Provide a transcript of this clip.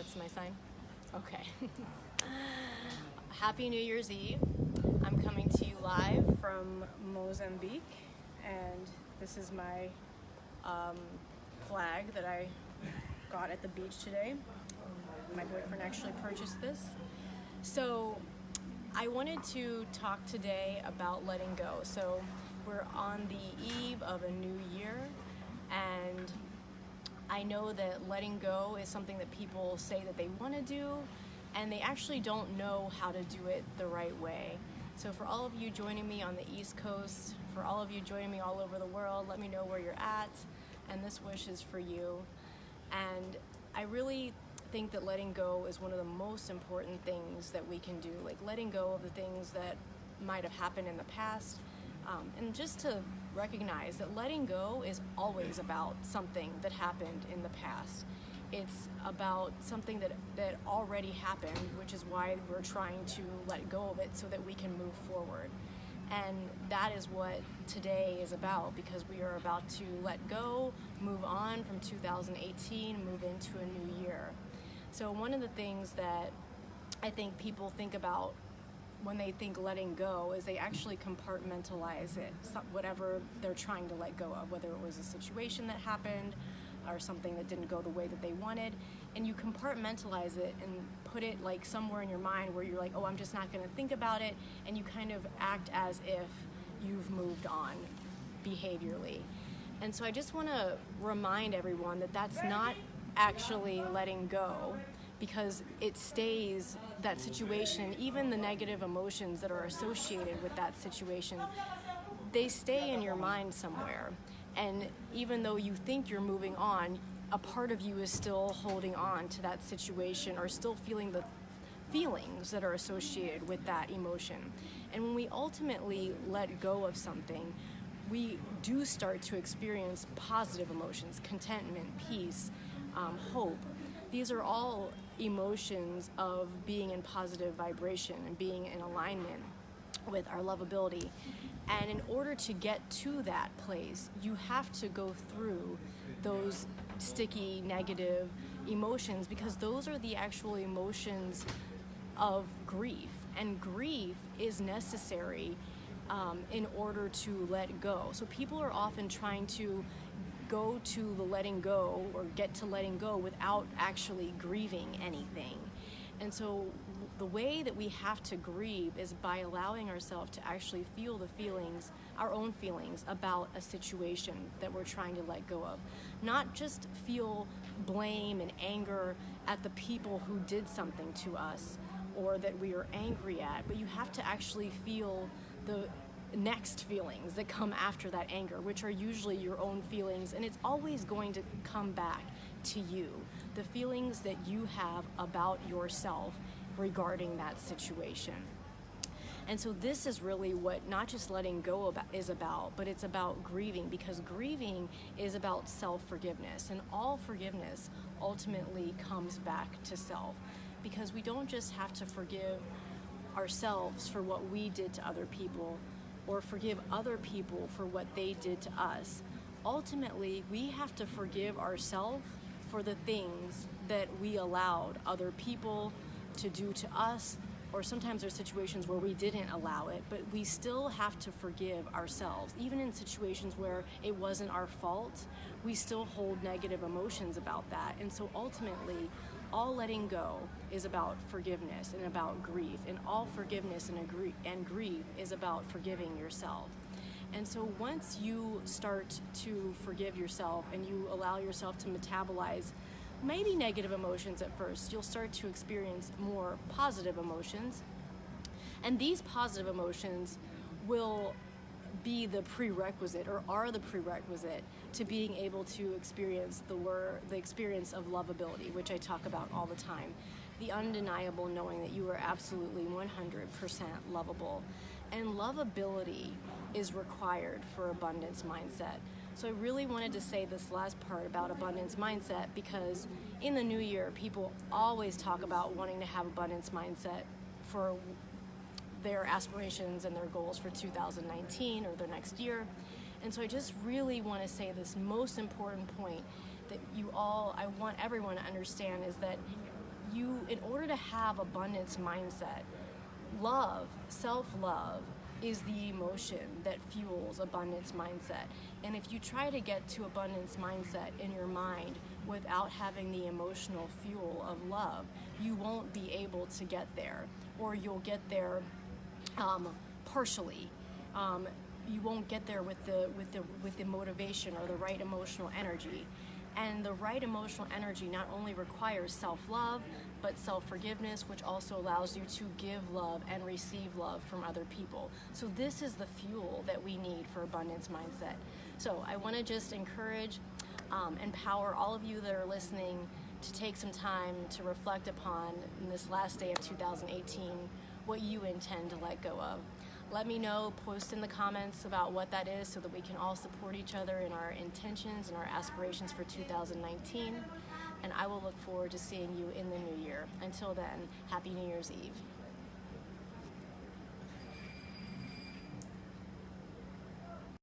That's my sign? Okay. Happy New Year's Eve. I'm coming to you live from Mozambique, and this is my flag that I got at the beach today. My boyfriend actually purchased this. So I wanted to talk today about letting go. So we're on the eve of a new year, and I know that letting go is something that people say that they want to do, and they actually don't know how to do it the right way. So for all of you joining me on the East Coast, for all of you joining me all over the world, let me know where you're at, and this wish is for you. And I really think that letting go is one of the most important things that we can do, like letting go of the things that might have happened in the past, and just to recognize that letting go is always about something that happened in the past. It's about something that already happened, which is why we're trying to let go of it so that we can move forward. And that is what today is about, because we are about to let go, move on from 2018, move into a new year. So one of the things that I think people think about when they think letting go is they actually compartmentalize it, whatever they're trying to let go of, whether it was a situation that happened or something that didn't go the way that they wanted, and you compartmentalize it and put it like somewhere in your mind where you're like, oh, I'm just not going to think about it, and you kind of act as if you've moved on behaviorally. And so I just want to remind everyone that that's not actually letting go, because it stays, that situation, even the negative emotions that are associated with that situation, they stay in your mind somewhere. And even though you think you're moving on, a part of you is still holding on to that situation or still feeling the feelings that are associated with that emotion. And when we ultimately let go of something, we do start to experience positive emotions, contentment, peace, hope. These are all emotions of being in positive vibration and being in alignment with our lovability. And in order to get to that place, you have to go through those sticky, negative emotions, because those are the actual emotions of grief. And grief is necessary in order to let go. So people are often trying to go to the letting go or get to letting go without actually grieving anything. And so the way that we have to grieve is by allowing ourselves to actually feel the feelings, our own feelings about a situation that we're trying to let go of. Not just feel blame and anger at the people who did something to us or that we are angry at, but you have to actually feel the next feelings that come after that anger, which are usually your own feelings, and it's always going to come back to you, the feelings that you have about yourself regarding that situation. And so this is really what not just letting go is about, but it's about grieving, because grieving is about self-forgiveness, and all forgiveness ultimately comes back to self, because we don't just have to forgive ourselves for what we did to other people or forgive other people for what they did to us. Ultimately, we have to forgive ourselves for the things that we allowed other people to do to us, or sometimes there's situations where we didn't allow it, but we still have to forgive ourselves. Even in situations where it wasn't our fault, we still hold negative emotions about that. And so ultimately, all letting go is about forgiveness and about grief, and all forgiveness and grief is about forgiving yourself. And so once you start to forgive yourself and you allow yourself to metabolize maybe negative emotions at first, you'll start to experience more positive emotions. And these positive emotions will be the prerequisite, or are the prerequisite, to being able to experience the experience of lovability, which I talk about all the time. The undeniable knowing that you are absolutely 100% lovable. And lovability is required for abundance mindset. So I really wanted to say this last part about abundance mindset, because in the new year, people always talk about wanting to have abundance mindset for their aspirations and their goals for 2019 or their next year. And so I just really want to say this most important point that I want everyone to understand, is that in order to have abundance mindset, love, self-love, is the emotion that fuels abundance mindset. And if you try to get to abundance mindset in your mind without having the emotional fuel of love, you won't be able to get there, or you'll get there partially. You won't get there with the motivation or the right emotional energy. And the right emotional energy not only requires self-love, but self-forgiveness, which also allows you to give love and receive love from other people. So this is the fuel that we need for abundance mindset. So I want to just encourage, empower all of you that are listening to take some time to reflect upon, in this last day of 2018, what you intend to let go of. Let me know, post in the comments about what that is so that we can all support each other in our intentions and our aspirations for 2019. And I will look forward to seeing you in the new year. Until then, Happy New Year's Eve.